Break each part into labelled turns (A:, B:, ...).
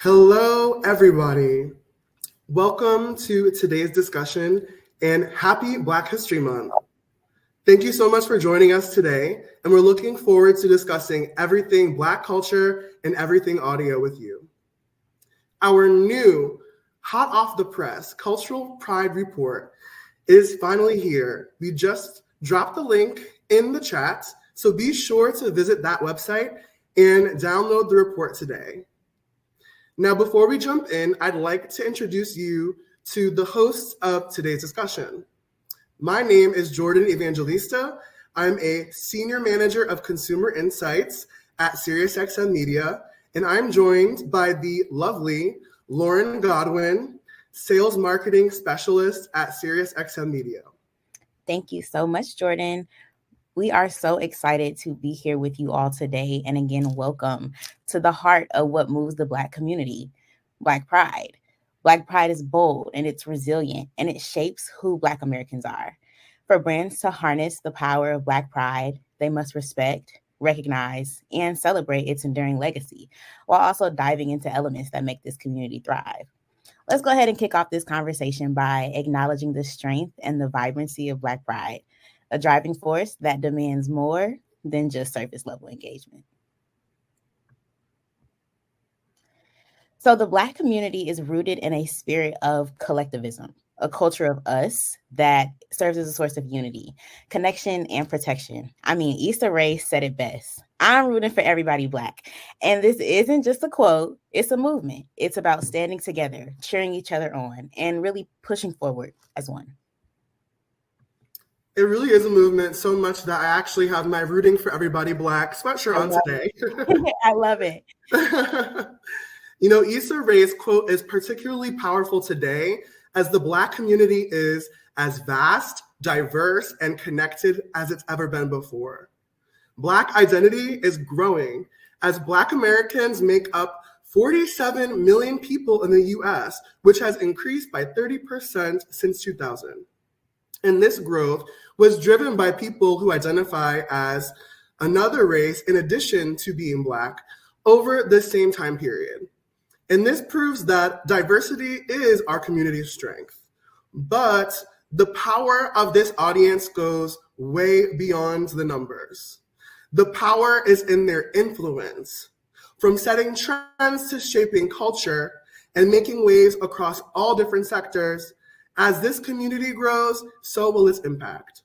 A: Hello, everybody. Welcome to today's discussion and happy Black History Month. Thank you so much for joining us today, and we're looking forward to discussing everything Black culture and everything audio with you. Our new, hot off the press, Cultural Pride Report is finally here. We just dropped the link in the chat, so be sure to visit that website and download the report today. Now, before we jump in, I'd like to introduce you to the hosts of today's discussion. My name is Jordan Evangelista. I'm a Senior Manager of Consumer Insights at SiriusXM Media, and I'm joined by the lovely Lauren Godwin, Sales Marketing Specialist at SiriusXM Media.
B: Thank you so much, Jordan. We are so excited to be here with you all today. And again, welcome to the heart of what moves the Black community, Black Pride. Black Pride is bold and it's resilient and it shapes who Black Americans are. For brands to harness the power of Black Pride, they must respect, recognize, and celebrate its enduring legacy, while also diving into elements that make this community thrive. Let's go ahead and kick off this conversation by acknowledging the strength and the vibrancy of Black Pride, a driving force that demands more than just surface level engagement. So the Black community is rooted in a spirit of collectivism, a culture of us that serves as a source of unity, connection, and protection. I mean, Issa Rae said it best. I'm rooting for everybody Black. And this isn't just a quote, it's a movement. It's about standing together, cheering each other on, and really pushing forward as one.
A: It really is a movement, so much that I actually have my Rooting for Everybody Black sweatshirt on today.
B: I love it.
A: You know, Issa Rae's quote is particularly powerful today as the Black community is as vast, diverse, and connected as it's ever been before. Black identity is growing as Black Americans make up 47 million people in the US, which has increased by 30% since 2000. And this growth was driven by people who identify as another race in addition to being Black over the same time period. And this proves that diversity is our community's strength. But the power of this audience goes way beyond the numbers. The power is in their influence, from setting trends to shaping culture and making waves across all different sectors. As this community grows, so will its impact.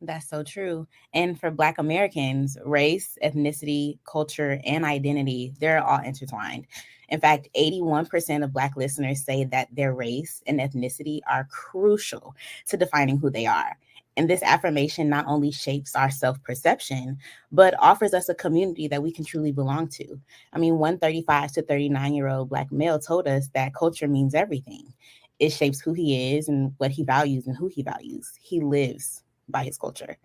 B: That's so true. And for Black Americans, race, ethnicity, culture, and identity, they're all intertwined. In fact, 81% of Black listeners say that their race and ethnicity are crucial to defining who they are. And this affirmation not only shapes our self-perception, but offers us a community that we can truly belong to. I mean, one 35 to 39-year-old Black male told us that culture means everything. It shapes who he is and what he values and who he values. He lives by his culture.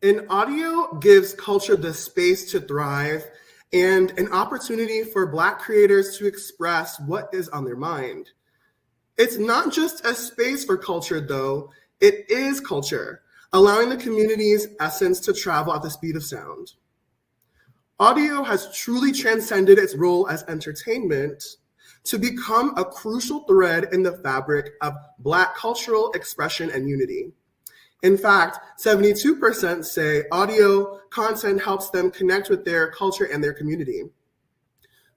A: And audio gives culture the space to thrive and an opportunity for Black creators to express what is on their mind. It's not just a space for culture, though. It is culture, allowing the community's essence to travel at the speed of sound. Audio has truly transcended its role as entertainment to become a crucial thread in the fabric of Black cultural expression and unity. In fact, 72% say audio content helps them connect with their culture and their community.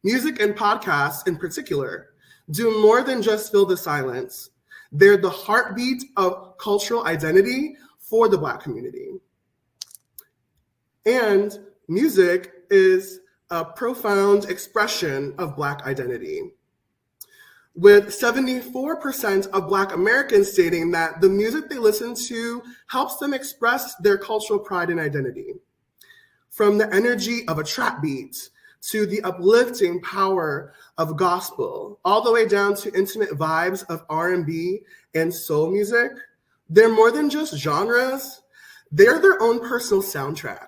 A: Music and podcasts in particular do more than just fill the silence. They're the heartbeat of cultural identity for the Black community. And music is a profound expression of Black identity, with 74% of Black Americans stating that the music they listen to helps them express their cultural pride and identity. From the energy of a trap beat to the uplifting power of gospel, all the way down to intimate vibes of R&B and soul music, they're more than just genres. They're their own personal soundtrack.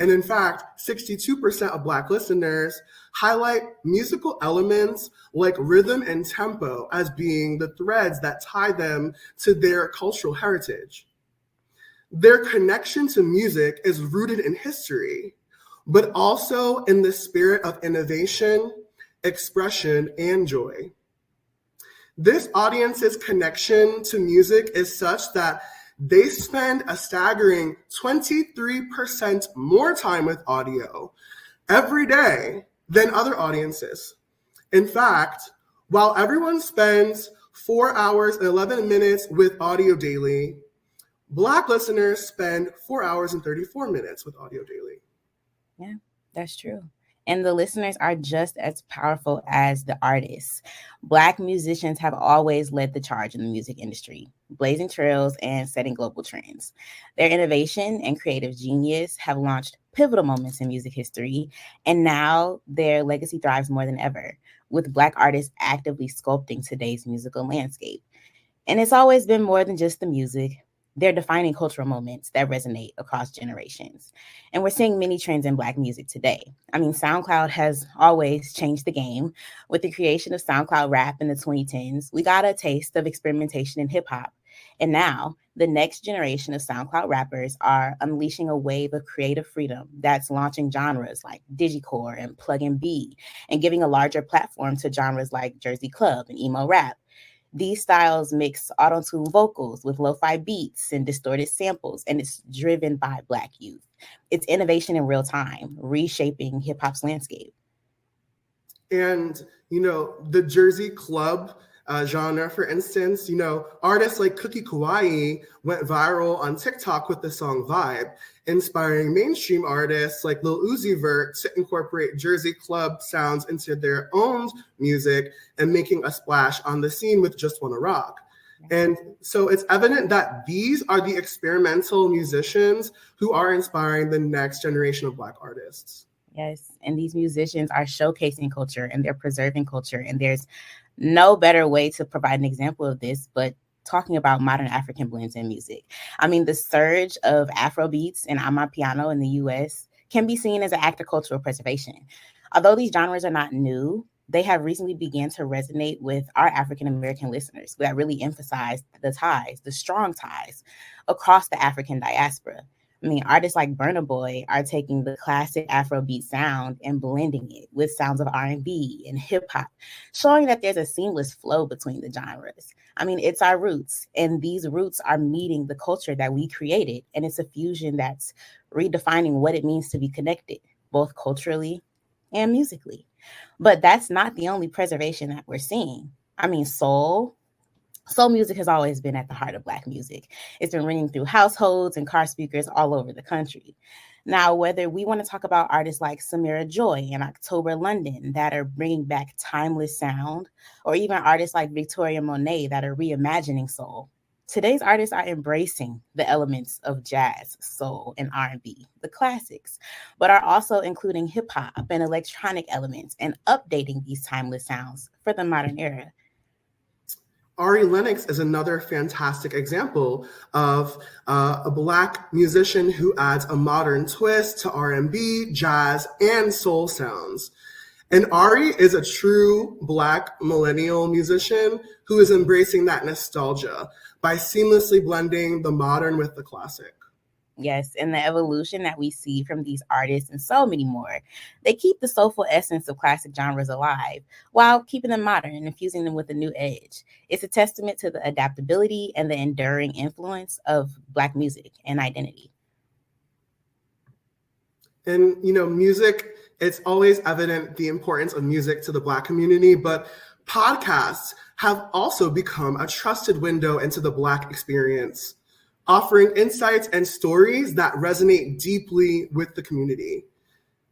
A: And in fact, 62% of Black listeners highlight musical elements like rhythm and tempo as being the threads that tie them to their cultural heritage. Their connection to music is rooted in history, but also in the spirit of innovation, expression, and joy. This audience's connection to music is such that they spend a staggering 23% more time with audio every day than other audiences. In fact, while everyone spends 4 hours and 11 minutes with audio daily, Black listeners spend 4 hours and 34 minutes with audio daily.
B: Yeah, that's true. And the listeners are just as powerful as the artists. Black musicians have always led the charge in the music industry, blazing trails and setting global trends. Their innovation and creative genius have launched pivotal moments in music history, and now their legacy thrives more than ever, with Black artists actively sculpting today's musical landscape. And it's always been more than just the music. They're defining cultural moments that resonate across generations. And we're seeing many trends in Black music today. I mean, SoundCloud has always changed the game. With the creation of SoundCloud rap in the 2010s, we got a taste of experimentation in hip hop. And now the next generation of SoundCloud rappers are unleashing a wave of creative freedom that's launching genres like digicore and plug and B, and giving a larger platform to genres like Jersey Club and emo rap. These styles mix auto-tune vocals with lo-fi beats and distorted samples, and it's driven by Black youth. It's innovation in real time, reshaping hip-hop's landscape.
A: And, the Jersey Club genre, for instance, artists like Cookie Kawaii went viral on TikTok with the song Vibe, inspiring mainstream artists like Lil Uzi Vert to incorporate Jersey Club sounds into their own music and making a splash on the scene with Just Wanna Rock. And so it's evident that these are the experimental musicians who are inspiring the next generation of Black artists.
B: Yes, and these musicians are showcasing culture and they're preserving culture. And there's no better way to provide an example of this but talking about modern African blends in music. I mean, the surge of Afro beats and Amapiano in the US can be seen as an act of cultural preservation. Although these genres are not new, they have recently begun to resonate with our African American listeners that really emphasize the ties, the strong ties across the African diaspora. I mean, artists like Burna Boy are taking the classic Afrobeat sound and blending it with sounds of R&B and hip hop, showing that there's a seamless flow between the genres. I mean, it's our roots, and these roots are meeting the culture that we created, and it's a fusion that's redefining what it means to be connected, both culturally and musically. But that's not the only preservation that we're seeing. I mean, soul music has always been at the heart of Black music. It's been ringing through households and car speakers all over the country. Now, whether we want to talk about artists like Samira Joy and October London that are bringing back timeless sound, or even artists like Victoria Monet that are reimagining soul, today's artists are embracing the elements of jazz, soul, and R&B, the classics, but are also including hip hop and electronic elements and updating these timeless sounds for the modern era.
A: Ari Lennox is another fantastic example of a Black musician who adds a modern twist to R&B, jazz, and soul sounds. And Ari is a true Black millennial musician who is embracing that nostalgia by seamlessly blending the modern with the classic.
B: Yes, and the evolution that we see from these artists and so many more, they keep the soulful essence of classic genres alive while keeping them modern and infusing them with a new edge. It's a testament to the adaptability and the enduring influence of Black music and identity.
A: And, music, it's always evident the importance of music to the Black community, but podcasts have also become a trusted window into the Black experience, offering insights and stories that resonate deeply with the community.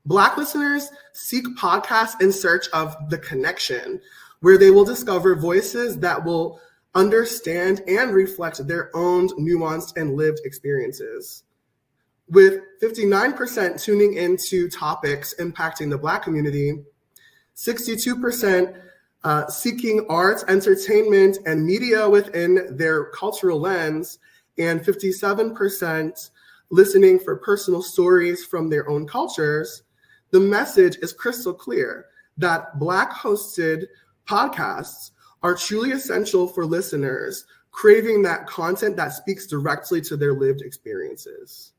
A: Black listeners seek podcasts in search of the connection, where they will discover voices that will understand and reflect their own nuanced and lived experiences. With 59% tuning into topics impacting the Black community, 62% seeking arts, entertainment, and media within their cultural lens, and 57% listening for personal stories from their own cultures, the message is crystal clear that Black-hosted podcasts are truly essential for listeners craving that content that speaks directly to their lived experiences.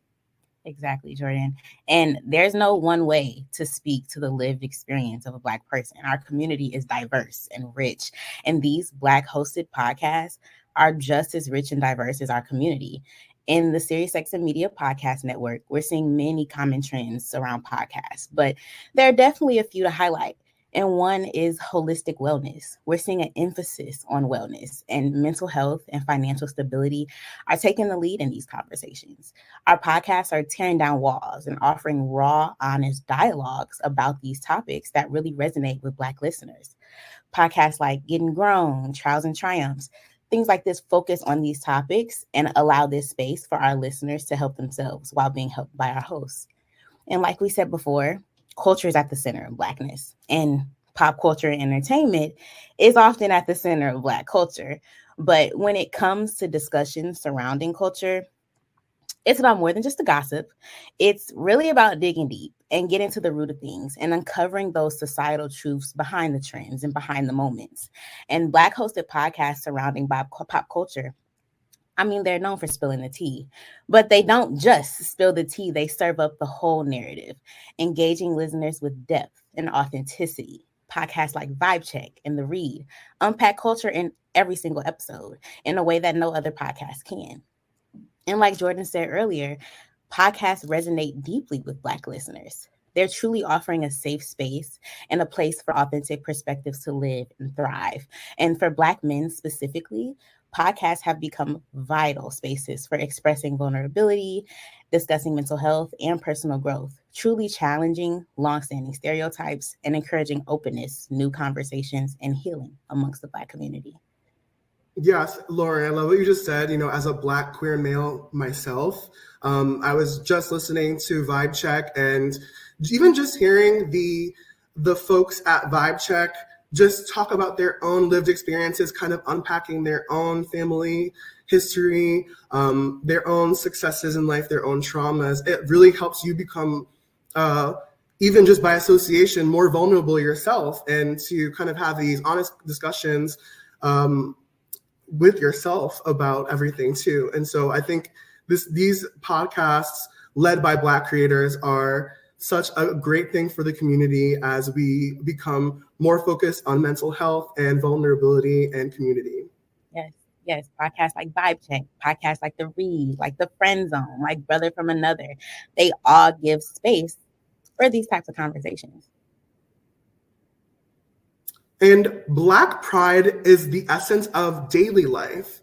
B: Exactly, Jordan. And there's no one way to speak to the lived experience of a Black person. Our community is diverse and rich, and these Black hosted podcasts are just as rich and diverse as our community. In the SiriusXM Media Podcast Network, we're seeing many common trends around podcasts, but there are definitely a few to highlight. And one is holistic wellness. We're seeing an emphasis on wellness, and mental health and financial stability are taking the lead in these conversations. Our podcasts are tearing down walls and offering raw, honest dialogues about these topics that really resonate with Black listeners. Podcasts like Getting Grown, Trials and Triumphs, things like this focus on these topics and allow this space for our listeners to help themselves while being helped by our hosts. And like we said before, culture is at the center of Blackness, and pop culture and entertainment is often at the center of Black culture. But when it comes to discussions surrounding culture, it's about more than just the gossip. It's really about digging deep and getting to the root of things and uncovering those societal truths behind the trends and behind the moments. And Black hosted podcasts surrounding pop culture, I mean, they're known for spilling the tea, but they don't just spill the tea. They serve up the whole narrative, engaging listeners with depth and authenticity. Podcasts like Vibe Check and The Read unpack culture in every single episode in a way that no other podcast can. And like Jordan said earlier, podcasts resonate deeply with Black listeners. They're truly offering a safe space and a place for authentic perspectives to live and thrive. And for Black men specifically, podcasts have become vital spaces for expressing vulnerability, discussing mental health and personal growth, truly challenging longstanding stereotypes and encouraging openness, new conversations, and healing amongst the Black community.
A: Yes, Lauren, I love what you just said. As a Black queer male myself, I was just listening to Vibe Check, and even just hearing the folks at Vibe Check just talk about their own lived experiences, kind of unpacking their own family history, their own successes in life, their own traumas. It really helps you become, even just by association, more vulnerable yourself, and to kind of have these honest discussions with yourself about everything too. And so I think these podcasts led by Black creators are such a great thing for the community as we become more focused on mental health and vulnerability and community.
B: Yes. Podcasts like Vibe Check, podcasts like The Read, like The Friend Zone, like Brother from Another, they all give space for these types of conversations.
A: And Black pride is the essence of daily life.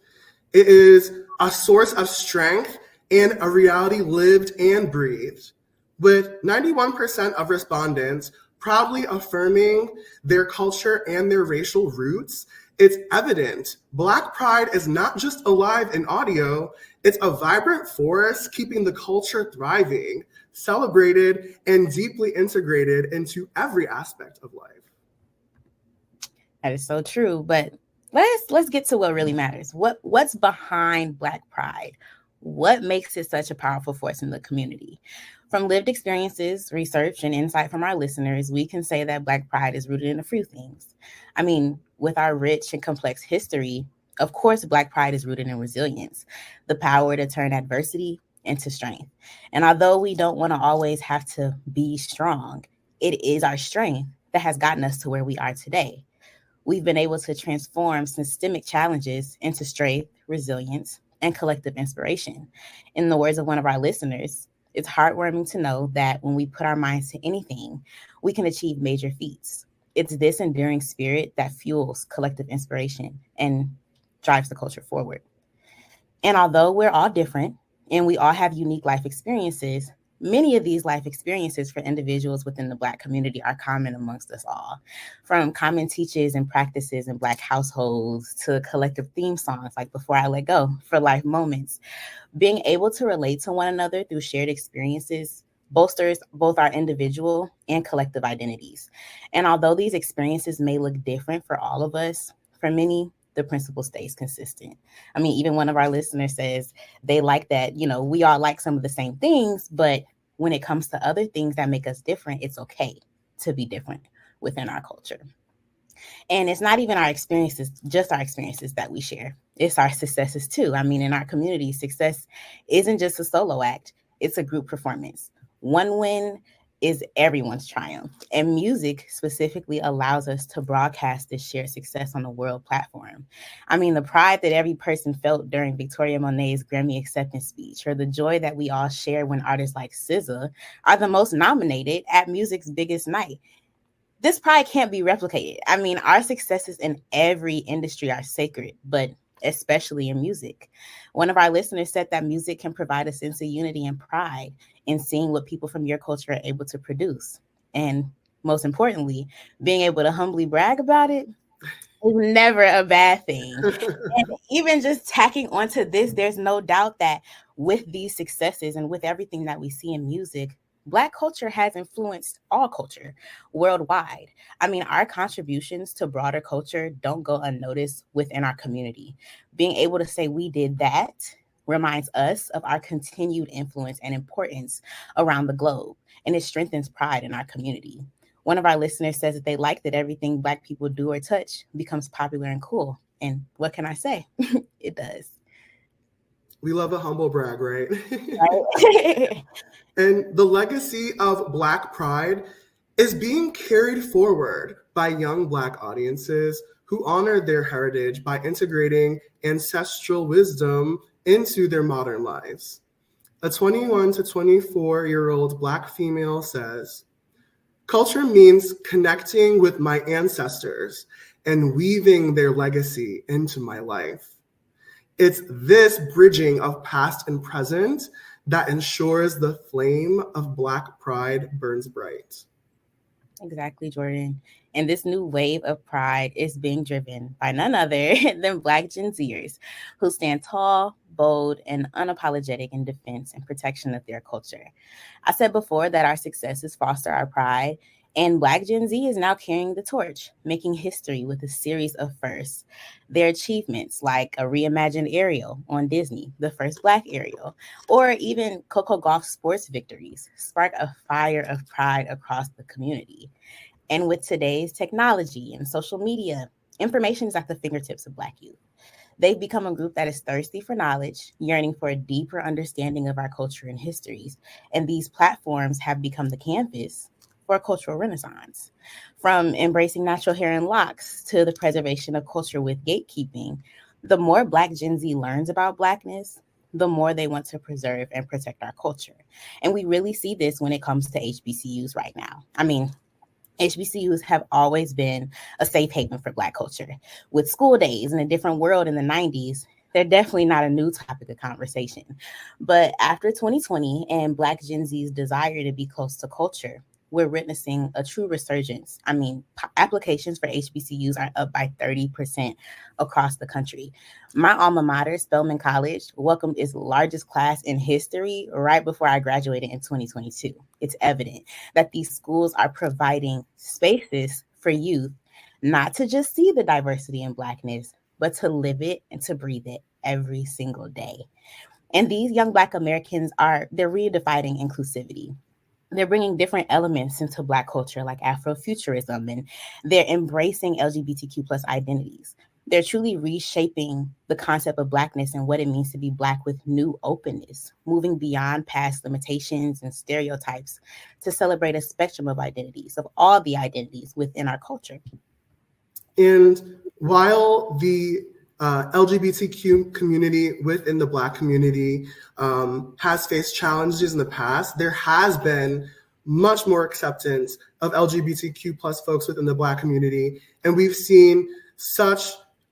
A: It is a source of strength and a reality lived and breathed. With 91% of respondents proudly affirming their culture and their racial roots, it's evident Black pride is not just alive in audio, it's a vibrant force keeping the culture thriving, celebrated, and deeply integrated into every aspect of life.
B: That is so true. But let's get to what really matters. What's behind Black pride? What makes it such a powerful force in the community? From lived experiences, research, and insight from our listeners, we can say that Black pride is rooted in a few things. I mean, with our rich and complex history, of course, Black pride is rooted in resilience, the power to turn adversity into strength. And although we don't want to always have to be strong, it is our strength that has gotten us to where we are today. We've been able to transform systemic challenges into strength, resilience, and collective inspiration. In the words of one of our listeners, it's heartwarming to know that when we put our minds to anything, we can achieve major feats. It's this enduring spirit that fuels collective inspiration and drives the culture forward. And although we're all different and we all have unique life experiences, many of these life experiences for individuals within the Black community are common amongst us all. From common teachers and practices in Black households to collective theme songs like Before I Let Go for life moments, being able to relate to one another through shared experiences bolsters both our individual and collective identities. And although these experiences may look different for all of us, for many, the principle stays consistent. I mean, even one of our listeners says they like that, we all like some of the same things, but when it comes to other things that make us different, it's okay to be different within our culture. And it's not even our experiences, just our experiences that we share. It's our successes too. I mean, in our community, success isn't just a solo act. it's a group performance. One win is everyone's triumph. And music specifically allows us to broadcast this shared success on a world platform. I mean, the pride that every person felt during Victoria Monet's Grammy acceptance speech, or the joy that we all share when artists like SZA are the most nominated at music's biggest night. This pride can't be replicated. I mean, our successes in every industry are sacred, but especially in music. One of our listeners said that music can provide a sense of unity and pride in seeing what people from your culture are able to produce. And most importantly, being able to humbly brag about it is never a bad thing. And even just tacking onto this, there's no doubt that with these successes and with everything that we see in music, Black culture has influenced all culture worldwide. I mean, our contributions to broader culture don't go unnoticed within our community. Being able to say we did that reminds us of our continued influence and importance around the globe, and it strengthens pride in our community. One of our listeners says that they like that everything Black people do or touch becomes popular and cool. And what can I say? It does.
A: We love a humble brag, right?
B: Right?
A: And the legacy of Black pride is being carried forward by young Black audiences who honor their heritage by integrating ancestral wisdom into their modern lives. A 21 to 24-year-old Black female says, "Culture means connecting with my ancestors and weaving their legacy into my life. It's this bridging of past and present that ensures the flame of Black pride burns bright."
B: Exactly, Jordan. And this new wave of pride is being driven by none other than Black Gen Zers who stand tall, bold, and unapologetic in defense and protection of their culture. I said before that our successes foster our pride, and Black Gen Z is now carrying the torch, making history with a series of firsts. Their achievements, like a reimagined Ariel on Disney, the first Black Ariel, or even Coco Gauff's sports victories, spark a fire of pride across the community. And with today's technology and social media, information is at the fingertips of Black youth. They've become a group that is thirsty for knowledge, yearning for a deeper understanding of our culture and histories. And these platforms have become the canvas for a cultural renaissance. From embracing natural hair and locks to the preservation of culture with gatekeeping, the more Black Gen Z learns about Blackness, the more they want to preserve and protect our culture. And we really see this when it comes to HBCUs right now. I mean, HBCUs have always been a safe haven for Black culture. With school days in a different world in the 90s, they're definitely not a new topic of conversation. But after 2020 and Black Gen Z's desire to be close to culture, we're witnessing a true resurgence. I mean, applications for HBCUs are up by 30% across the country. My alma mater, Spelman College, welcomed its largest class in history right before I graduated in 2022. It's evident that these schools are providing spaces for youth not to just see the diversity in Blackness, but to live it and to breathe it every single day. And these young Black Americans they're redefining inclusivity. They're bringing different elements into Black culture like Afrofuturism, and they're embracing LGBTQ plus identities. They're truly reshaping the concept of Blackness and what it means to be Black with new openness, moving beyond past limitations and stereotypes to celebrate a spectrum of identities, of all the identities within our culture.
A: And while the LGBTQ community within the Black community has faced challenges in the past, there has been much more acceptance of LGBTQ plus folks within the Black community. And we've seen such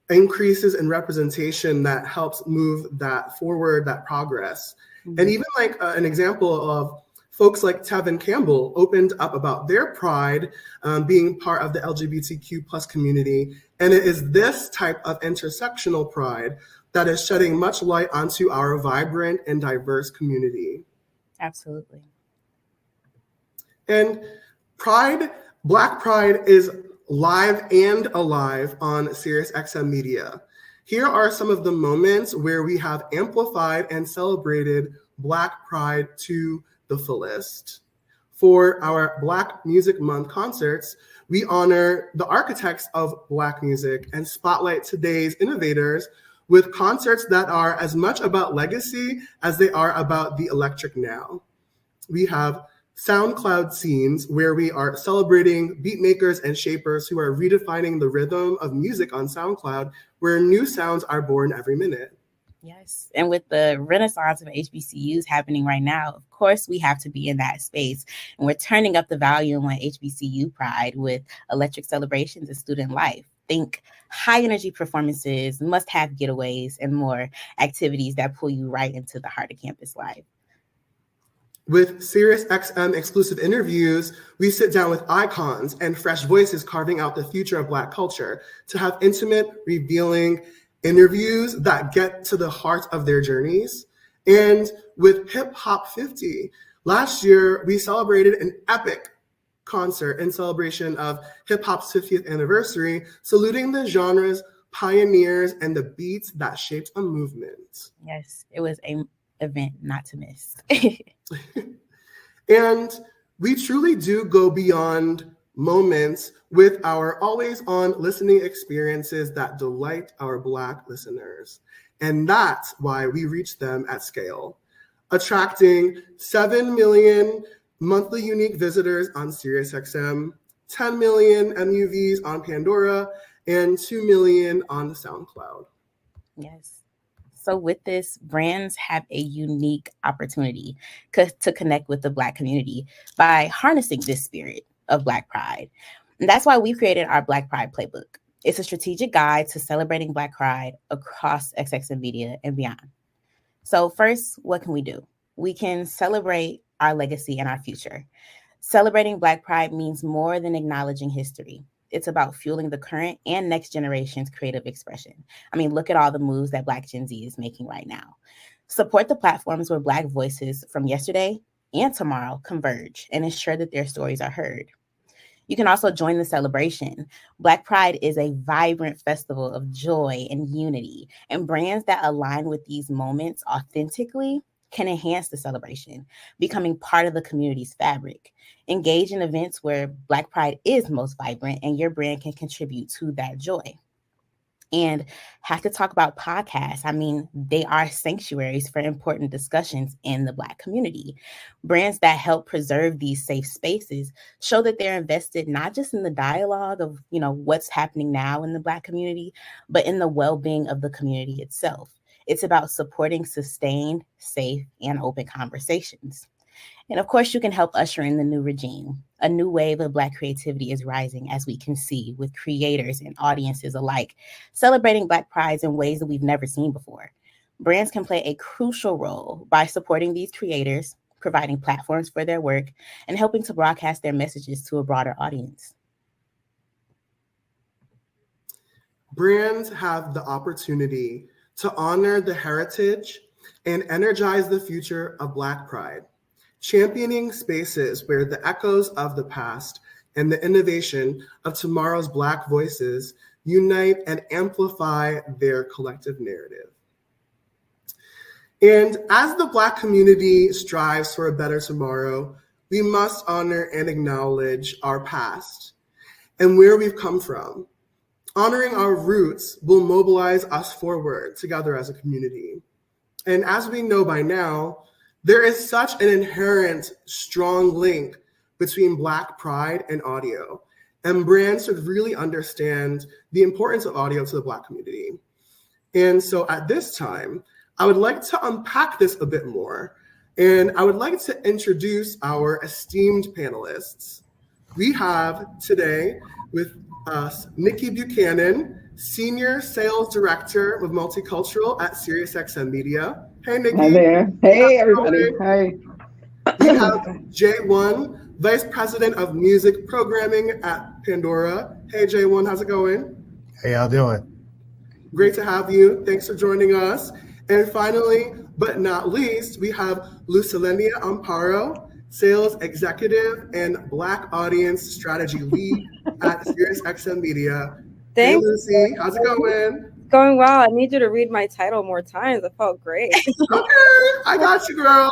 A: increases in representation that helps move that forward, that progress. Mm-hmm. And even like an example of folks like Tevin Campbell opened up about their pride being part of the LGBTQ plus community. And it is this type of intersectional pride that is shedding much light onto our vibrant and diverse community.
B: Absolutely.
A: And pride, Black pride is live and alive on SiriusXM Media. Here are some of the moments where we have amplified and celebrated Black pride to the fullest. For our Black Music Month concerts, we honor the architects of Black music and spotlight today's innovators with concerts that are as much about legacy as they are about the electric now. We have SoundCloud scenes where we are celebrating beat makers and shapers who are redefining the rhythm of music on SoundCloud, where new sounds are born every minute.
B: Yes. And with the renaissance of HBCUs happening right now, of course, we have to be in that space. And we're turning up the volume on HBCU Pride with electric celebrations of student life. Think high energy performances, must have getaways, and more activities that pull you right into the heart of campus life.
A: With SiriusXM exclusive interviews, we sit down with icons and fresh voices carving out the future of Black culture to have intimate, revealing interviews that get to the heart of their journeys. And with Hip Hop 50, last year we celebrated an epic concert in celebration of hip hop's 50th anniversary, saluting the genre's pioneers and the beats that shaped a movement.
B: Yes, it was an event not to miss.
A: And we truly do go beyond moments with our always on listening experiences that delight our Black listeners. And that's why we reach them at scale, attracting 7 million monthly unique visitors on SiriusXM, 10 million MUVs on Pandora, and 2 million on SoundCloud.
B: Yes. So with this, brands have a unique opportunity to connect with the Black community by harnessing this spirit of Black pride. And that's why we created our Black Pride Playbook. It's a strategic guide to celebrating Black pride across SXM Media and beyond. So first, what can we do? We can celebrate our legacy and our future. Celebrating Black pride means more than acknowledging history. It's about fueling the current and next generation's creative expression. I mean, look at all the moves that Black Gen Z is making right now. Support the platforms where Black voices from yesterday and tomorrow converge and ensure that their stories are heard. You can also join the celebration. Black Pride is a vibrant festival of joy and unity, and brands that align with these moments authentically can enhance the celebration, becoming part of the community's fabric. Engage in events where Black Pride is most vibrant and your brand can contribute to that joy. And have to talk about podcasts. I mean, they are sanctuaries for important discussions in the Black community. Brands that help preserve these safe spaces show that they're invested not just in the dialogue of, what's happening now in the Black community, but in the well-being of the community itself. It's about supporting sustained, safe, and open conversations. And of course, you can help usher in the new regime. A new wave of Black creativity is rising, as we can see, with creators and audiences alike, celebrating Black prides in ways that we've never seen before. Brands can play a crucial role by supporting these creators, providing platforms for their work, and helping to broadcast their messages to a broader audience.
A: Brands have the opportunity to honor the heritage and energize the future of Black pride, championing spaces where the echoes of the past and the innovation of tomorrow's Black voices unite and amplify their collective narrative. And as the Black community strives for a better tomorrow, we must honor and acknowledge our past and where we've come from. Honoring our roots will mobilize us forward together as a community. And as we know by now, there is such an inherent strong link between Black pride and audio, and brands should really understand the importance of audio to the Black community. And so at this time, I would like to unpack this a bit more, and I would like to introduce our esteemed panelists. We have today with us Nikki Buchanan, Senior Sales Director with Multicultural at SiriusXM Media. Hey, Nikki.
C: Hi there. Hey, everybody. Hi.
A: We have J1, Vice President of Music Programming at Pandora. Hey, J1, how's it going?
D: Hey, how doing?
A: Great to have you. Thanks for joining us. And finally, but not least, we have Lucilenia Amparo, Sales Executive and Black Audience Strategy Lead at SiriusXM Media.
E: Thanks.
A: Hey, Lucy, how's it going?
E: Going well. I need you to read my title more times. It felt great.
A: Okay, I got you, girl.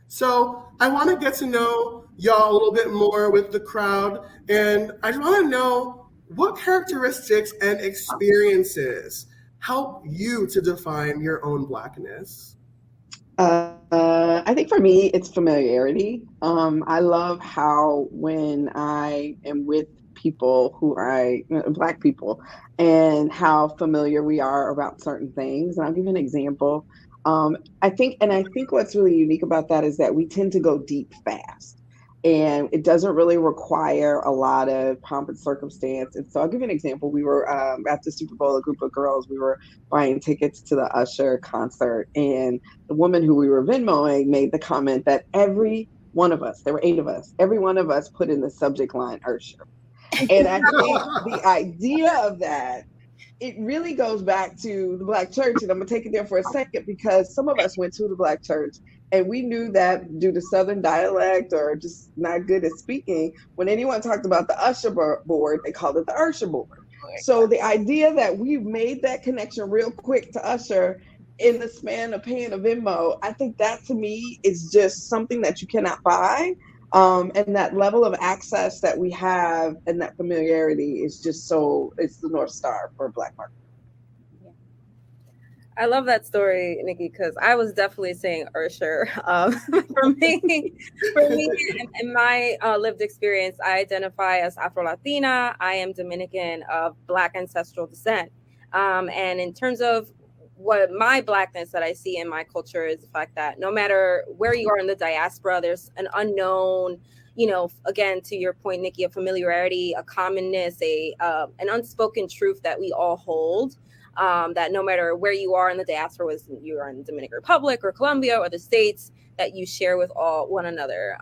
A: So I want to get to know y'all a little bit more with the crowd. And I just want to know, what characteristics and experiences help you to define your own Blackness?
C: I think for me, it's familiarity. I love how when I am with people Black people, and how familiar we are about certain things. And I'll give you an example. I think what's really unique about that is that we tend to go deep fast. And it doesn't really require a lot of pomp and circumstance. And so I'll give you an example. We were at the Super Bowl, a group of girls, we were buying tickets to the Usher concert. And the woman who we were Venmoing made the comment that every one of us, there were 8 of us, every one of us put in the subject line Usher. And I think the idea of that, it really goes back to the Black church. And I'm going to take it there for a second, because some of us went to the Black church and we knew that due to Southern dialect or just not good at speaking, when anyone talked about the Usher board, they called it the Usher board. So the idea that we've made that connection real quick to Usher in the span of paying a Venmo, I think that to me is just something that you cannot buy. And that level of access that we have and that familiarity is just it's the North Star for Black market.
E: I love that story, Nikki, because I was definitely saying Usher. For me, in my lived experience, I identify as Afro-Latina. I am Dominican of Black ancestral descent. And in terms of what my Blackness that I see in my culture is the fact that no matter where you are in the diaspora, there's an unknown, again, to your point, Nikki, a familiarity, a commonness, an unspoken truth that we all hold. That no matter where you are in the diaspora, whether you are in the Dominican Republic or Colombia or the States, that you share with one another.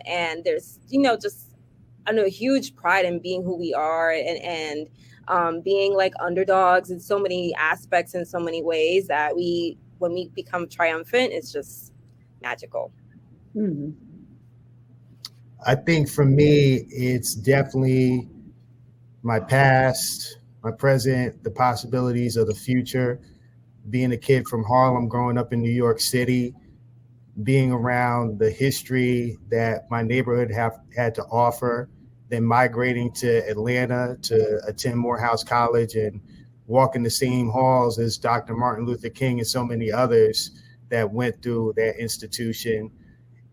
E: And there's, just a huge pride in being who we are and being like underdogs in so many aspects, in so many ways, that when we become triumphant, it's just magical.
C: Mm-hmm.
D: I think for me, it's definitely my past, my present, the possibilities of the future. Being a kid from Harlem, growing up in New York City, being around the history that my neighborhood had to offer, then migrating to Atlanta to attend Morehouse College and walk in the same halls as Dr. Martin Luther King and so many others that went through that institution.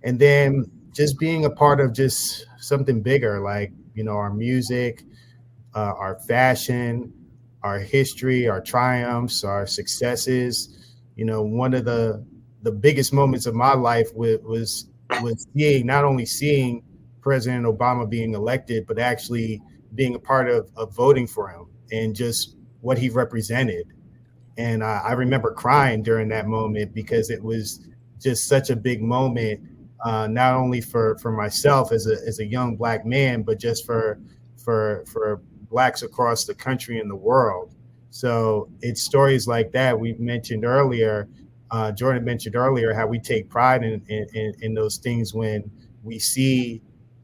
D: And then just being a part of just something bigger, like, our music, our fashion, our history, our triumphs, our successes. One of the biggest moments of my life was not only seeing President Obama being elected, but actually being a part of voting for him and just what he represented. And I remember crying during that moment, because it was just such a big moment, not only for myself as a young Black man, but just for Blacks across the country and the world. So it's stories like that. We've mentioned earlier, Jordan mentioned earlier, how we take pride in those things when we see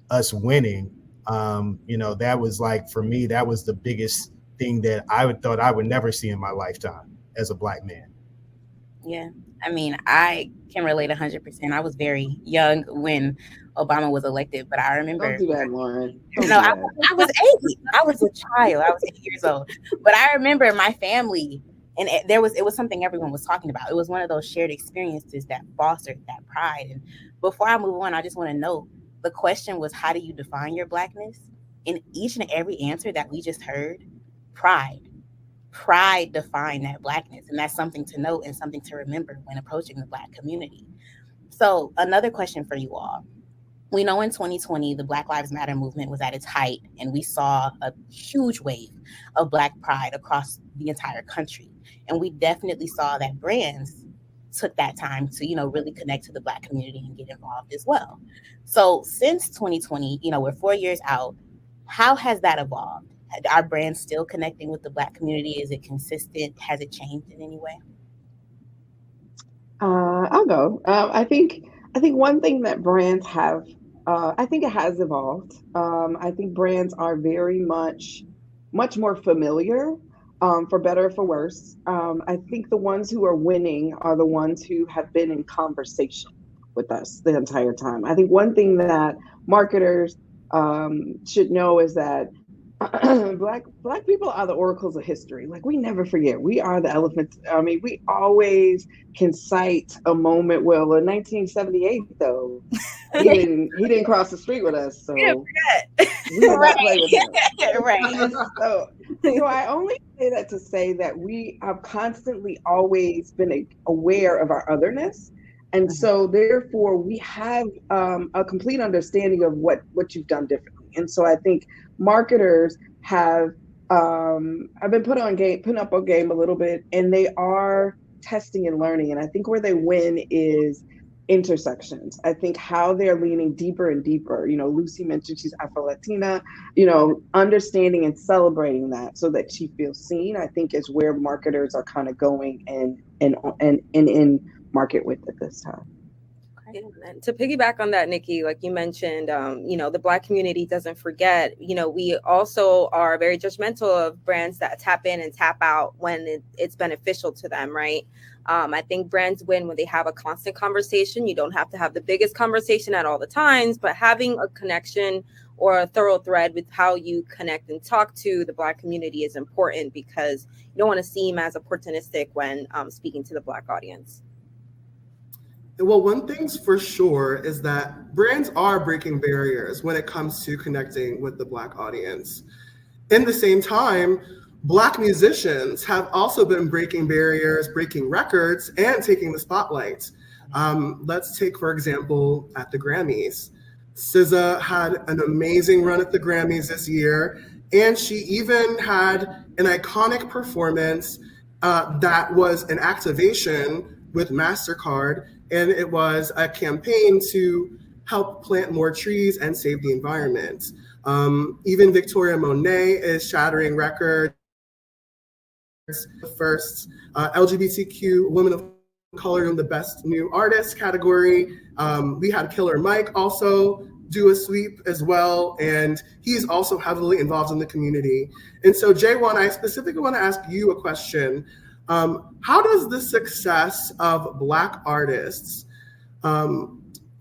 D: us winning. That was like, for me, that was the biggest thing that I thought I would never see in my lifetime as a Black man.
B: Yeah. I mean, I can relate 100%. I was very young when Obama was elected, but I remember.
C: Don't do that, Lauren.
B: I was 8. I was a child. I was 8 years old. But I remember my family, and it was something everyone was talking about. It was one of those shared experiences that fostered that pride. And before I move on, I just want to know, the question was, how do you define your Blackness? In each and every answer that we just heard, pride defined that Blackness. And that's something to note and something to remember when approaching the Black community. So another question for you all. We know in 2020, the Black Lives Matter movement was at its height, and we saw a huge wave of Black pride across the entire country. And we definitely saw that brands took that time to, really connect to the Black community and get involved as well. So since 2020, we're 4 years out. How has that evolved? Are brands still connecting with the Black community? Is it consistent? Has it changed in any way?
C: I'll go. I think one thing that brands have, I think it has evolved. I think brands are very much more familiar, for better or for worse. I think the ones who are winning are the ones who have been in conversation with us the entire time. I think one thing that marketers should know is that Black people are the oracles of history. Like, we never forget. We are the elephants. I mean, we always can cite a moment. Well, in 1978, though, he didn't cross the street with us, so we did not play with him.
B: Right.
C: So I only say that to say that we have constantly always been aware of our otherness. And so therefore we have a complete understanding of what you've done differently. And so I think marketers have been putting up a game a little bit, and they are testing and learning. And I think where they win is intersections. I think how they're leaning deeper and deeper. Lucy mentioned she's Afro-Latina, understanding and celebrating that so that she feels seen, I think is where marketers are kind of going and in market with at this time.
E: And to piggyback on that, Nikki, like you mentioned, the Black community doesn't forget. We also are very judgmental of brands that tap in and tap out when it's beneficial to them, right? I think brands win when they have a constant conversation. You don't have to have the biggest conversation at all the times, but having a connection or a thorough thread with how you connect and talk to the Black community is important, because you don't want to seem as opportunistic when speaking to the Black audience.
A: Well, one thing's for sure is that brands are breaking barriers when it comes to connecting with the Black audience. In the same time, Black musicians have also been breaking barriers, breaking records, and taking the spotlight. Let's take, for example, at the Grammys. SZA had an amazing run at the Grammys this year, and she even had an iconic performance that was an activation with MasterCard, and it was a campaign to help plant more trees and save the environment. Even Victoria Monet is shattering records. The first LGBTQ woman of color in the Best New Artist category. We had Killer Mike also do a sweep as well, and he's also heavily involved in the community. And so, J1, I specifically want to ask you a question. How does the success of Black artists,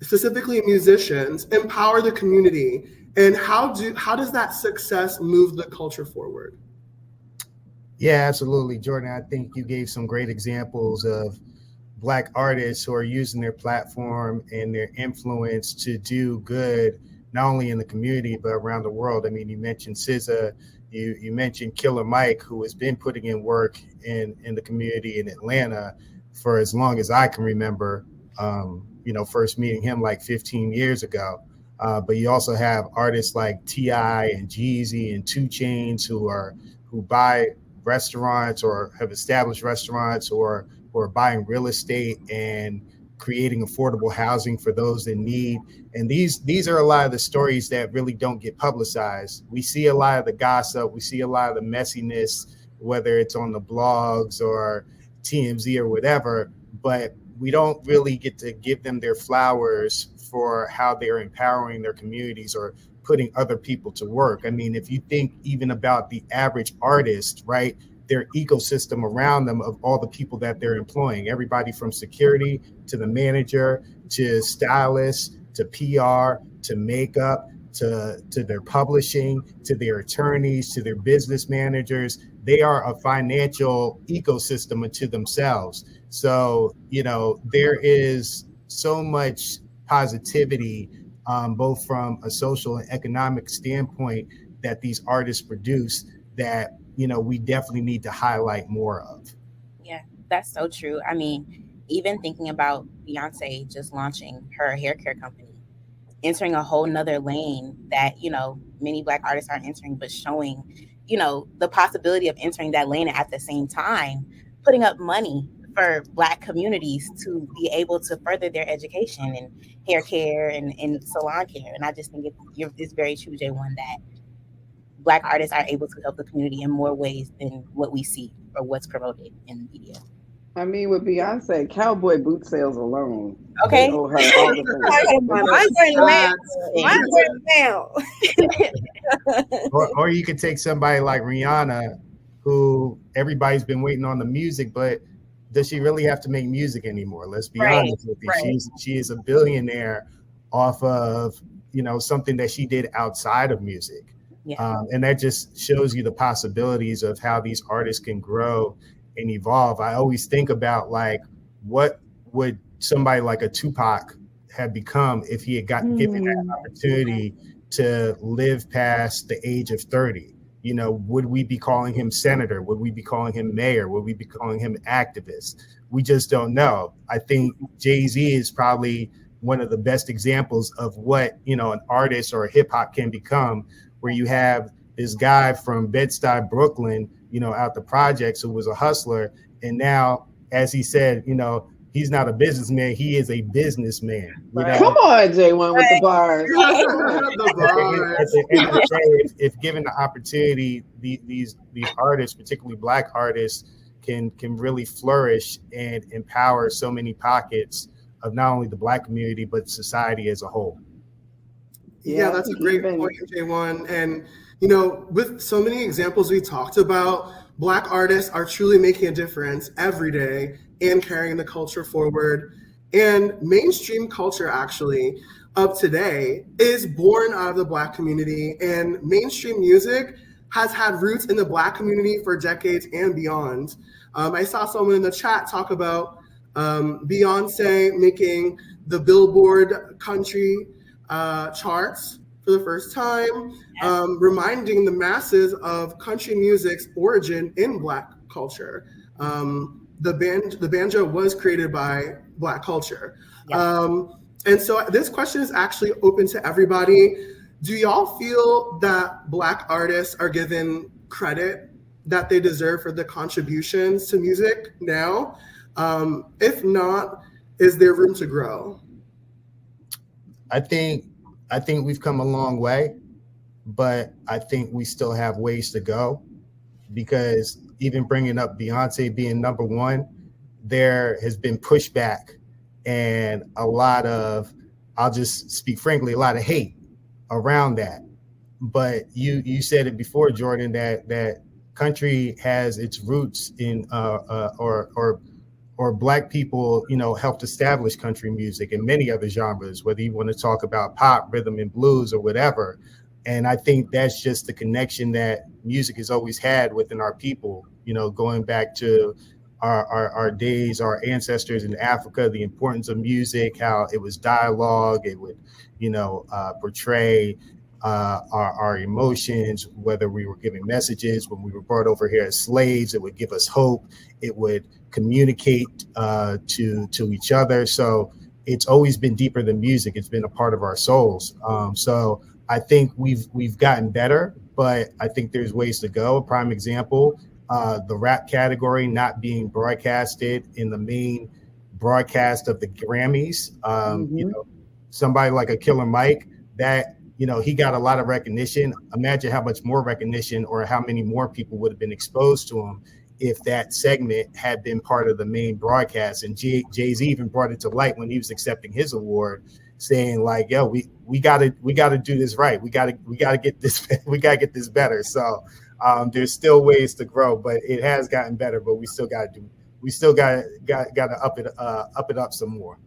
A: specifically musicians, empower the community, and how does that success move the culture forward?
D: Yeah, absolutely, Jordan. I think you gave some great examples of Black artists who are using their platform and their influence to do good, not only in the community, but around the world. I mean, you mentioned SZA, you mentioned Killer Mike, who has been putting in work in the community in Atlanta for as long as I can remember, first meeting him like 15 years ago. But you also have artists like T.I. and Jeezy and 2 Chainz who buy restaurants or have established restaurants or buying real estate and creating affordable housing for those in need. And these are a lot of the stories that really don't get publicized. We see a lot of the gossip, we see a lot of the messiness, whether it's on the blogs or TMZ or whatever, but we don't really get to give them their flowers for how they're empowering their communities or putting other people to work. I mean, if you think even about the average artist, right, their ecosystem around them of all the people that they're employing, everybody from security to the manager, to stylists, to PR, to makeup, to their publishing, to their attorneys, to their business managers. They are a financial ecosystem unto themselves. So, there is so much positivity, both from a social and economic standpoint, that these artists produce that we definitely need to highlight more of.
B: Yeah, that's so true. I mean, even thinking about Beyonce just launching her hair care company, entering a whole nother lane that, many Black artists aren't entering, but showing, the possibility of entering that lane at the same time, putting up money for Black communities to be able to further their education in hair care and salon care. And I just think it's very true, J1, that Black artists are able to help the community in more ways than what we see or what's promoted in the media.
C: I mean, with Beyonce, cowboy boot sales alone.
B: Okay.
C: Owe her all
D: the or you could take somebody like Rihanna, who everybody's been waiting on the music, but does she really have to make music anymore? Let's be honest with you. Right. She is a billionaire off of, something that she did outside of music. And that just shows you the possibilities of how these artists can grow and evolve. I always think about like, what would somebody like a Tupac have become if he had given that opportunity to live past the age of 30? You know, would we be calling him senator? Would we be calling him mayor? Would we be calling him activist? We just don't know. I think Jay-Z is probably one of the best examples of what, you know, an artist or a hip hop can become, where you have this guy from Bed-Stuy, Brooklyn, you know, out the projects, who was a hustler. And now, as he said, you know, he's not a businessman, he is a businessman. You know?
C: Come on, J1 with the bars.
D: At the end of the day, if given the opportunity, these artists, particularly Black artists, can really flourish and empower so many pockets of not only the Black community, but society as a whole.
A: Yeah, that's a great point, J1. And, you know, with so many examples we talked about, Black artists are truly making a difference every day and carrying the culture forward. And mainstream culture, actually, of today is born out of the Black community. And mainstream music has had roots in the Black community for decades and beyond. I saw someone in the chat talk about Beyonce making the Billboard country charts for the first time, reminding the masses of country music's origin in Black culture. The banjo was created by Black culture. And so this question is actually open to everybody. Do y'all feel that Black artists are given credit that they deserve for the contributions to music now? If not, is there room to grow?
D: I think we've come a long way, but I think we still have ways to go, because even bringing up Beyonce being number one, there has been pushback and a lot of, I'll just speak frankly, a lot of hate around that. But you said it before, Jordan, that country has its roots in or Black people, you know, helped establish country music and many other genres, whether you want to talk about pop, rhythm and blues or whatever. And I think that's just the connection that music has always had within our people, you know, going back to our days, our ancestors in Africa, the importance of music, how it was dialogue, it would, you know, portray our emotions, whether we were giving messages when we were brought over here as slaves, it would give us hope, it would communicate to each other. So it's always been deeper than music. It's been a part of our souls. So I think we've gotten better, but I think there's ways to go. A prime example, the rap category not being broadcasted in the main broadcast of the Grammys. You know, somebody like a Killer Mike, that, you know, he got a lot of recognition. Imagine how much more recognition or how many more people would have been exposed to him if that segment had been part of the main broadcast. And Jay-Z even brought it to light when he was accepting his award, saying like, yo, we gotta do this right. We gotta get this, we gotta get this better. So there's still ways to grow, but it has gotten better, but we still gotta up it up some more.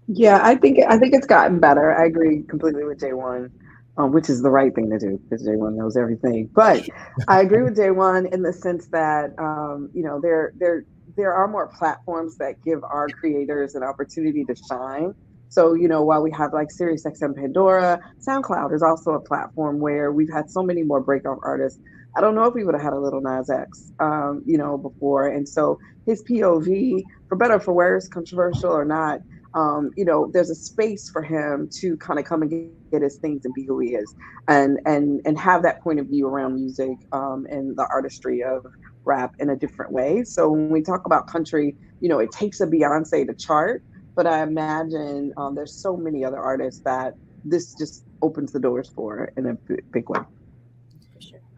C: Yeah, I think it's gotten better. I agree completely with J1, which is the right thing to do, because J1 knows everything. But I agree with J1 in the sense that you know, there are more platforms that give our creators an opportunity to shine. So, you know, while we have like SiriusXM Pandora, SoundCloud is also a platform where we've had so many more breakout artists. I don't know if we would have had a Lil Nas X, you know, before. And so his POV, for better or for worse, controversial or not, you know, there's a space for him to kind of come and get his things and be who he is, and have that point of view around music and the artistry of rap in a different way. So when we talk about country, you know, it takes a Beyonce to chart, but I imagine there's so many other artists that this just opens the doors for in a big way.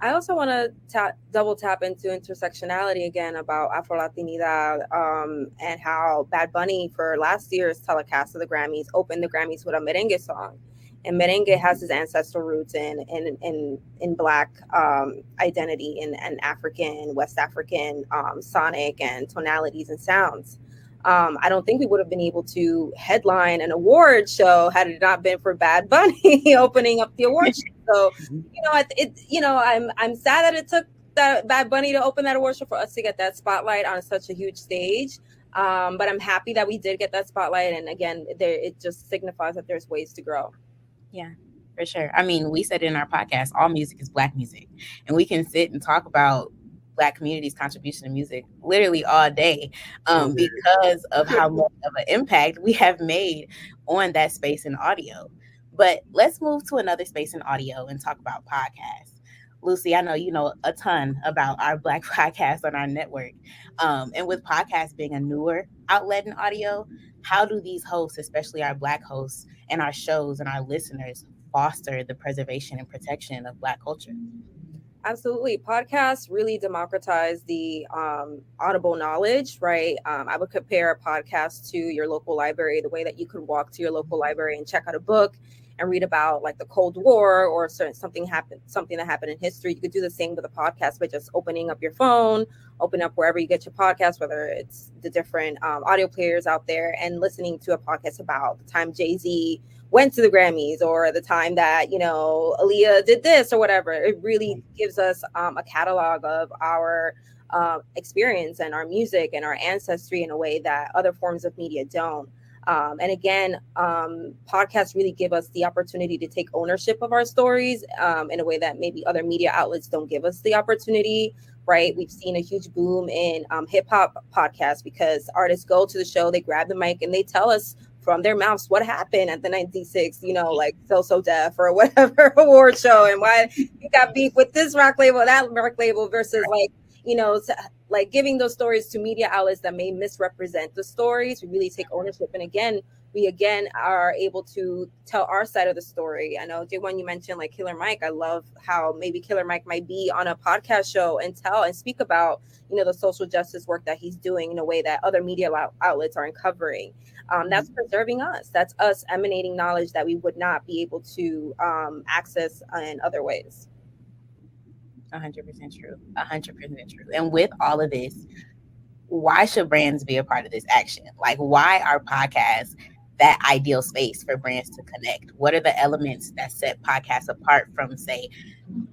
E: I also want to double tap into intersectionality again about Afro-Latinidad and how Bad Bunny for last year's telecast of the Grammys opened the Grammys with a merengue song. And merengue has its ancestral roots in Black identity and African, West African sonic and tonalities and sounds. I don't think we would have been able to headline an award show had it not been for Bad Bunny opening up the award show. So, I'm sad that it took that Bad Bunny to open that award show for us to get that spotlight on such a huge stage. But I'm happy that we did get that spotlight. And again, it just signifies that there's ways to grow.
B: Yeah, for sure. I mean, we said in our podcast, all music is Black music. And we can sit and talk about Black community's contribution to music literally all day because of how much of an impact we have made on that space in audio. But let's move to another space in audio and talk about podcasts. Lucy, I know you know a ton about our Black podcasts on our network. And with podcasts being a newer outlet in audio, how do these hosts, especially our Black hosts and our shows and our listeners, foster the preservation and protection of Black culture?
E: Absolutely. Podcasts really democratize the audible knowledge, right? I would compare a podcast to your local library, the way that you could walk to your local library and check out a book and read about like the Cold War or something that happened in history. You could do the same with a podcast by just opening up your phone, open up wherever you get your podcast, whether it's the different audio players out there, and listening to a podcast about the time Jay-Z went to the Grammys or the time that, Aaliyah did this or whatever. It really gives us a catalog of our experience and our music and our ancestry in a way that other forms of media don't. And again, podcasts really give us the opportunity to take ownership of our stories in a way that maybe other media outlets don't give us the opportunity, right? We've seen a huge boom in hip hop podcasts because artists go to the show, they grab the mic and they tell us from their mouths what happened at the 96, like So Def or whatever award show, and why you got beef with this rock label, that rock label, versus like giving those stories to media outlets that may misrepresent the stories. We really take ownership. And again, we are able to tell our side of the story. I know, J1, you mentioned like Killer Mike. I love how maybe Killer Mike might be on a podcast show and tell and speak about, the social justice work that he's doing in a way that other media outlets aren't covering. That's preserving us. That's us emanating knowledge that we would not be able to access in other ways.
B: 100% true. 100% true. And with all of this, why should brands be a part of this action? Like, why are podcasts that ideal space for brands to connect? What are the elements that set podcasts apart from, say,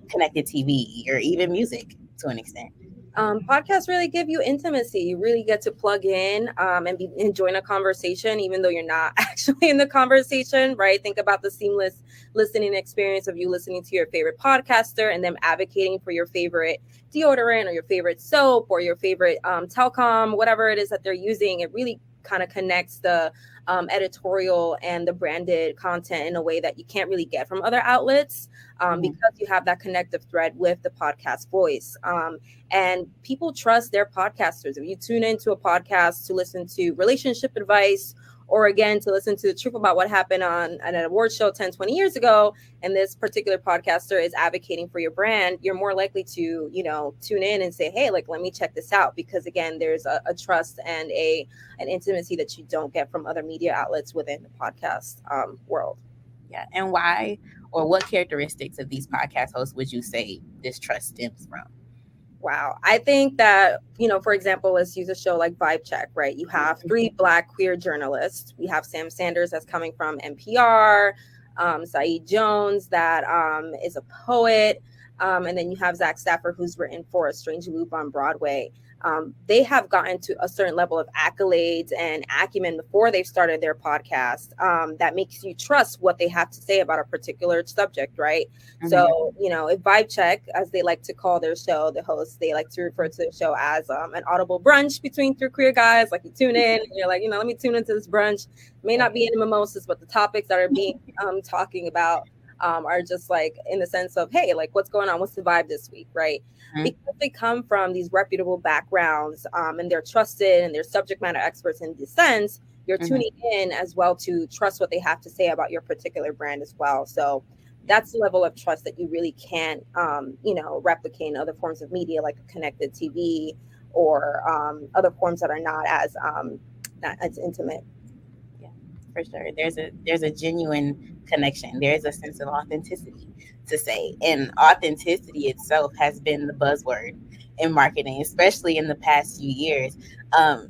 B: connected TV or even music to an extent?
E: Podcasts really give you intimacy. You really get to plug in and be enjoying a conversation, even though you're not actually in the conversation, right? Think about the seamless listening experience of you listening to your favorite podcaster and them advocating for your favorite deodorant or your favorite soap or your favorite telecom, whatever it is that they're using. It really kind of connects the editorial and the branded content in a way that you can't really get from other outlets because you have that connective thread with the podcast voice. And people trust their podcasters. If you tune into a podcast to listen to relationship advice, or again, to listen to the truth about what happened on an award show 10, 20 years ago, and this particular podcaster is advocating for your brand, you're more likely to, tune in and say, hey, let me check this out. Because again, there's a trust and an intimacy that you don't get from other media outlets within the podcast world.
B: Yeah. And why, or what characteristics of these podcast hosts would you say this trust stems from?
E: Wow. I think that, for example, let's use a show like Vibe Check, right? You have 3 Black queer journalists. We have Sam Sanders that's coming from NPR, Saeed Jones that is a poet, and then you have Zach Stafford who's written for A Strange Loop on Broadway. They have gotten to a certain level of accolades and acumen before they've started their podcast that makes you trust what they have to say about a particular subject, right? Mm-hmm. So, if Vibe Check, as they like to call their show, the hosts, they like to refer to the show as an audible brunch between 3 queer guys. Like you tune in and you're like, let me tune into this brunch. May not be any mimosas, but the topics that are being talking about are just like in the sense of, hey, like what's going on? What's the vibe this week, right? Mm-hmm. Because they come from these reputable backgrounds and they're trusted and they're subject matter experts in this sense, you're tuning in as well to trust what they have to say about your particular brand as well. So that's the level of trust that you really can't, replicate in other forms of media like connected TV or other forms that are not as intimate.
B: For sure. There's a genuine connection. There's a sense of authenticity to say. And authenticity itself has been the buzzword in marketing, especially in the past few years.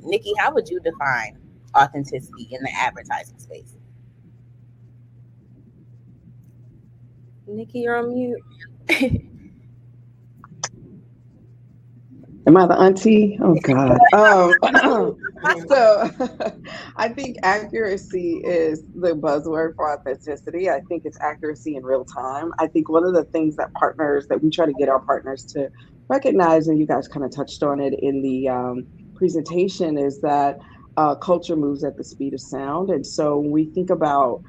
B: Nikki, how would you define authenticity in the advertising space?
E: Nikki, you're on mute.
C: Am I the auntie? Oh God. So I think accuracy is the buzzword for authenticity. I think it's accuracy in real time. I think one of the things that we try to get our partners to recognize, and you guys kind of touched on it in the presentation, is that culture moves at the speed of sound. And so when we think about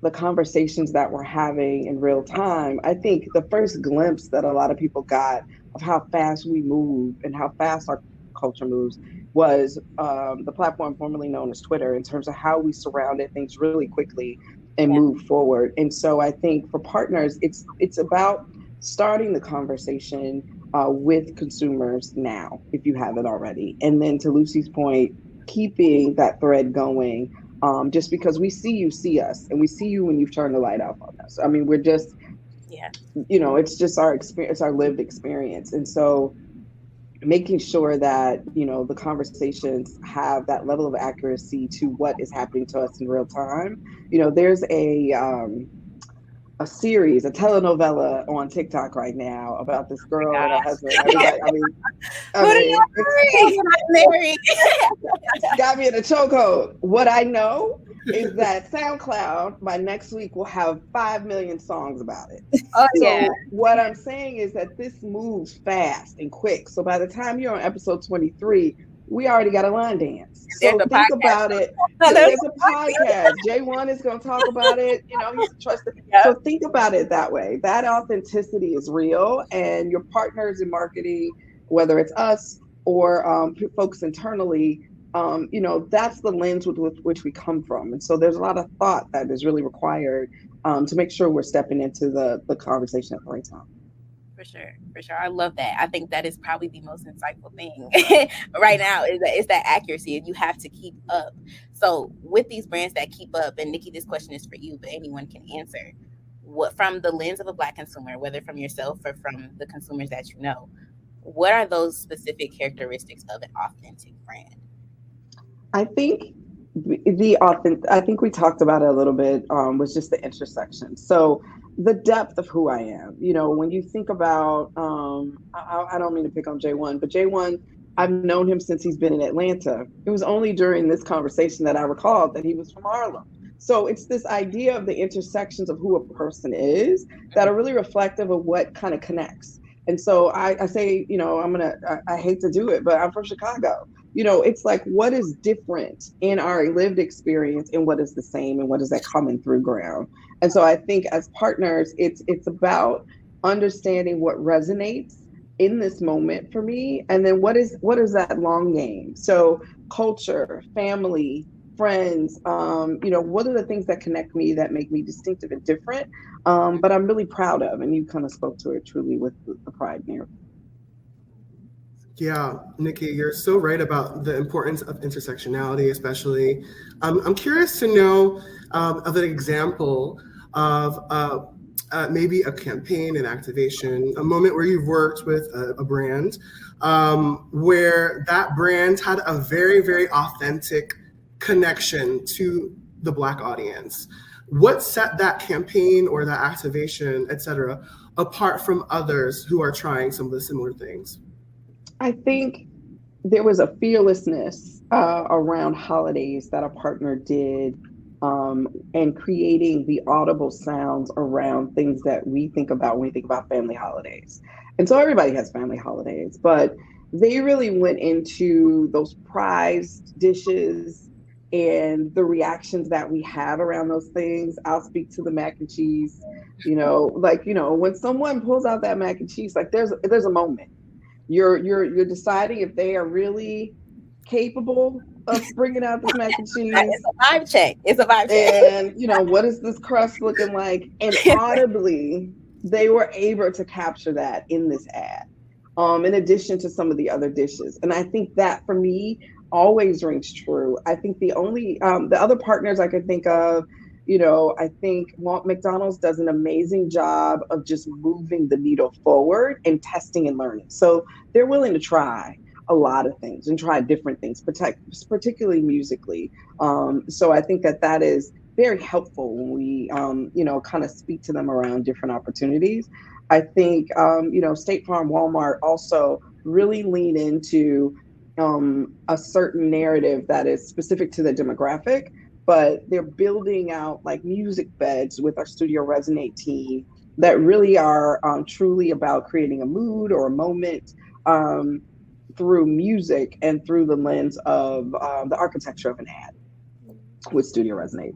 C: the conversations that we're having in real time, I think the first glimpse that a lot of people got of how fast we move and how fast our culture moves was the platform formerly known as Twitter, in terms of how we surrounded things really quickly and move forward. And so I think for partners, it's about starting the conversation with consumers now, if you haven't already. And then to Lucy's point, keeping that thread going. Just because we see you see us, and we see you when you've turned the light off on us. I mean, we're just, it's just our experience, our lived experience. And so making sure that, the conversations have that level of accuracy to what is happening to us in real time. There's a series, a telenovela on TikTok right now about this girl and her husband. Everybody, it's got me in a chokehold. What I know is that SoundCloud by next week will have 5 million songs about it. So what I'm saying is that this moves fast and quick. So by the time you're on episode 23, we already got a line dance. So think about it. There's a podcast. J1 is going to talk about it. He's trusted. So think about it that way. That authenticity is real, and your partners in marketing, whether it's us or folks internally, that's the lens with which we come from. And so there's a lot of thought that is really required to make sure we're stepping into the conversation at the right time.
B: For sure. I love that. I think that is probably the most insightful thing right now is that accuracy, and you have to keep up. So with these brands that keep up, and Nikki, this question is for you, but anyone can answer. What, from the lens of a Black consumer, whether from yourself or from the consumers that you know, what are those specific characteristics of an authentic brand?
C: I think I think we talked about it a little bit, was just the intersection. So the depth of who I am, when you think about, I don't mean to pick on J1, but J1, I've known him since he's been in Atlanta. It was only during this conversation that I recalled that he was from Harlem. So it's this idea of the intersections of who a person is that are really reflective of what kind of connects. And so I say, I hate to do it, but I'm from Chicago. It's like, what is different in our lived experience and what is the same, and what is that common through ground? And so I think as partners, it's about understanding what resonates in this moment for me. And then what is that long game? So culture, family, friends, what are the things that connect me, that make me distinctive and different, but I'm really proud of, and you kind of spoke to it truly with the pride narrative.
A: Yeah, Nikki, you're so right about the importance of intersectionality, especially. I'm curious to know of an example of maybe a campaign, an activation, a moment where you've worked with a brand where that brand had a very, very authentic connection to the Black audience. What set that campaign or that activation, et cetera, apart from others who are trying some of the similar things?
C: I think there was a fearlessness around holidays that a partner did, and creating the audible sounds around things that we think about when we think about family holidays. And so everybody has family holidays, but they really went into those prized dishes and the reactions that we have around those things. I'll speak to the mac and cheese, when someone pulls out that mac and cheese, like there's a moment. You're deciding if they are really capable of bringing out this mac and cheese.
B: It's a vibe check.
C: And what is this crust looking like? And audibly, they were able to capture that in this ad, in addition to some of the other dishes. And I think that for me always rings true. I think the other partners I could think of, I think McDonald's does an amazing job of just moving the needle forward and testing and learning. So they're willing to try a lot of things and try different things, particularly musically. So I think that is very helpful when we, kind of speak to them around different opportunities. I think, State Farm, Walmart also really lean into a certain narrative that is specific to the demographic, but they're building out like music beds with our Studio Resonate team that really are truly about creating a mood or a moment through music and through the lens of the architecture of an ad with Studio Resonate.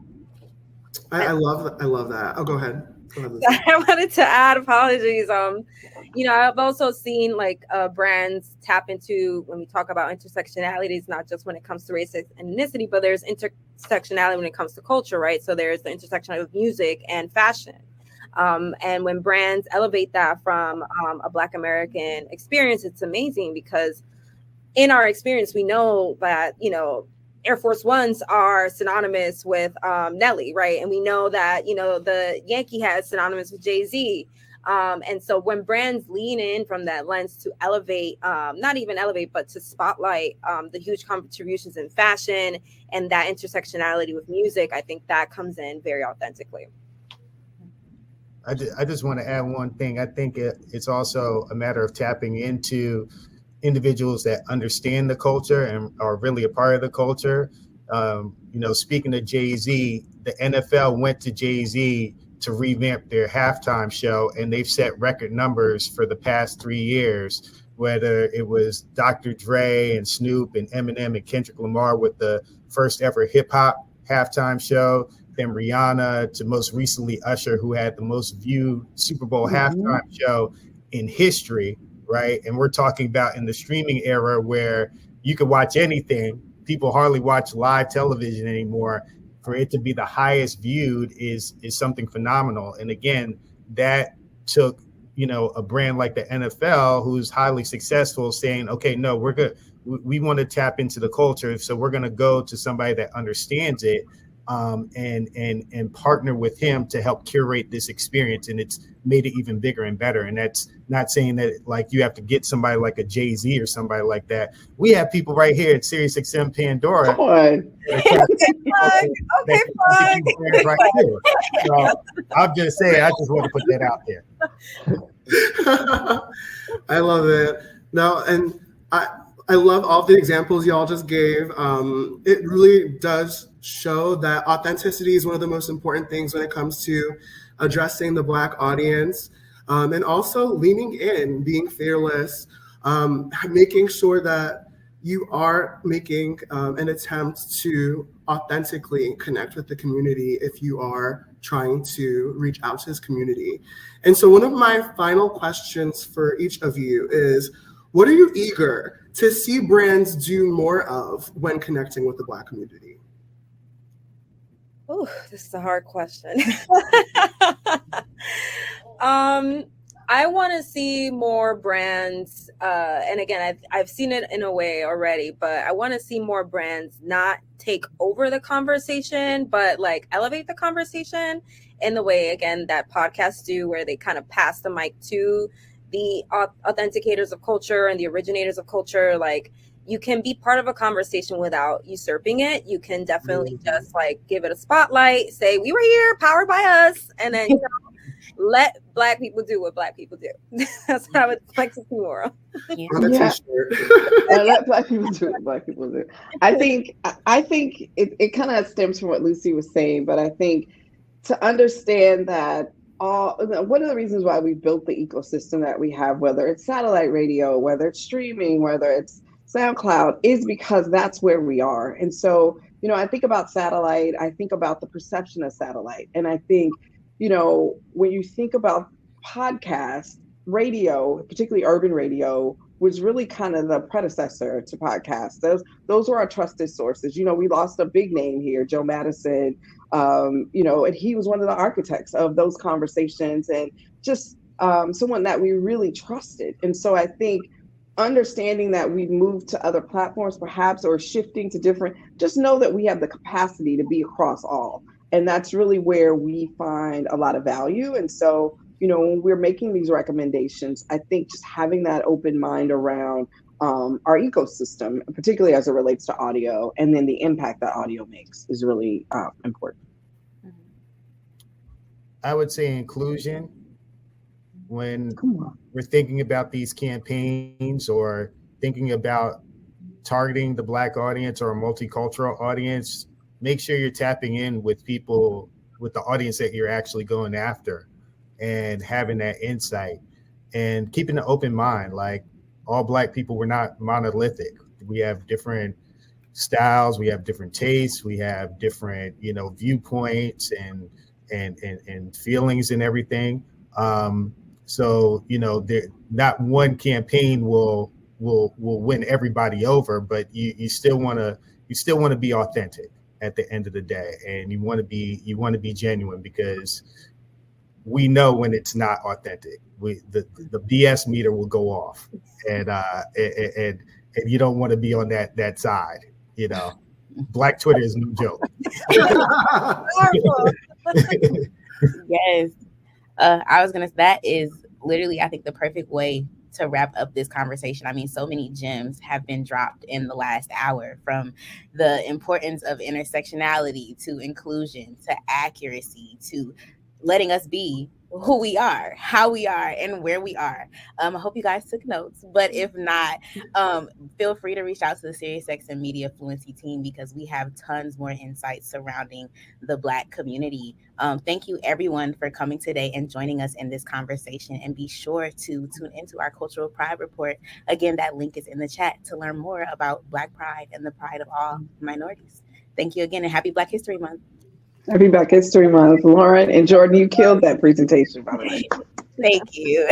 A: I love that. Oh, go ahead.
E: I wanted to add, apologies. I've also seen like brands tap into, when we talk about intersectionalities, not just when it comes to race and ethnicity, but there's intersectionality when it comes to culture, right? So there's the intersectionality of music and fashion. And when brands elevate that from a Black American experience, it's amazing, because in our experience, we know that, Air Force Ones are synonymous with Nelly, right? And we know that, the Yankee hat is synonymous with Jay-Z. And so when brands lean in from that lens to elevate, not even elevate, but to spotlight the huge contributions in fashion and that intersectionality with music, I think that comes in very authentically.
D: I just want to add one thing. I think it's also a matter of tapping into individuals that understand the culture and are really a part of the culture. Speaking of Jay-Z, the NFL went to Jay-Z to revamp their halftime show, and they've set record numbers for the past 3 years, whether it was Dr. Dre and Snoop and Eminem and Kendrick Lamar with the first ever hip hop halftime show, then Rihanna, to most recently Usher, who had the most viewed Super Bowl halftime show in history. Right. And we're talking about in the streaming era where you could watch anything. People hardly watch live television anymore. For it to be the highest viewed is something phenomenal. And again, that took, a brand like the NFL, who's highly successful, saying, OK, no, we're good. We want to tap into the culture. So we're going to go to somebody that understands it and partner with him to help curate this experience. And it's made it even bigger and better. And that's not saying that like you have to get somebody like a Jay-Z or somebody like that. We have people right here at SiriusXM Pandora.
C: Come on.
D: Right here. So I'm just saying, I just want to put that out there.
A: I love it. No, and I love all the examples y'all just gave. It really does show that authenticity is one of the most important things when it comes to addressing the Black audience, and also leaning in, being fearless, making sure that you are making an attempt to authentically connect with the community if you are trying to reach out to this community. And so one of my final questions for each of you is, what are you eager to see brands do more of when connecting with the Black community?
E: Oh, this is a hard question. I want to see more brands, and again, I've seen it in a way already, but I want to see more brands not take over the conversation, but like elevate the conversation in the way, again, that podcasts do, where they kind of pass the mic to the authenticators of culture and the originators of culture. Like, you can be part of a conversation without usurping it. You can definitely just like give it a spotlight, say, we were here, powered by us, and then let Black people do what Black people do. That's what I would like to see more of.
A: On a t-shirt.
C: Let Black people do what Black people do. I think it kind of stems from what Lucy was saying, but I think to understand that one of the reasons why we built the ecosystem that we have, whether it's satellite radio, whether it's streaming, whether it's SoundCloud, is because that's where we are. And so, I think about satellite, I think about the perception of satellite. And I think, when you think about podcasts, radio, particularly urban radio, was really kind of the predecessor to podcasts. Those were our trusted sources. We lost a big name here, Joe Madison, and he was one of the architects of those conversations, and just someone that we really trusted. And so I think understanding that we've moved to other platforms perhaps, or shifting to different, just know that we have the capacity to be across all. And that's really where we find a lot of value. And so, when we're making these recommendations, I think just having that open mind around our ecosystem, particularly as it relates to audio, and then the impact that audio makes, is really important.
D: I would say inclusion. When we're thinking about these campaigns or thinking about targeting the Black audience or a multicultural audience, make sure you're tapping in with people, with the audience that you're actually going after, and having that insight and keeping an open mind. Like, all Black people, we're not monolithic. We have different styles, we have different tastes, we have different, viewpoints and feelings and everything. So, not one campaign will win everybody over, but you still want to be authentic at the end of the day, and you want to be genuine, because we know when it's not authentic. The BS meter will go off, and you don't want to be on that side. Black Twitter is no joke.
B: Yes. That is literally, I think, the perfect way to wrap up this conversation. I mean, so many gems have been dropped in the last hour, from the importance of intersectionality to inclusion to accuracy to letting us be who we are, how we are, and where we are. I hope you guys took notes, but if not, feel free to reach out to the SiriusXM Media Fluency team, because we have tons more insights surrounding the Black community. Thank you, everyone, for coming today and joining us in this conversation, and be sure to tune into our Cultural Pride Report. Again, that link is in the chat to learn more about Black Pride and the pride of all minorities. Thank you again, and happy Black History Month.
C: Happy Black History Month, Lauren and Jordan. You killed that presentation, by the way.
B: Thank you.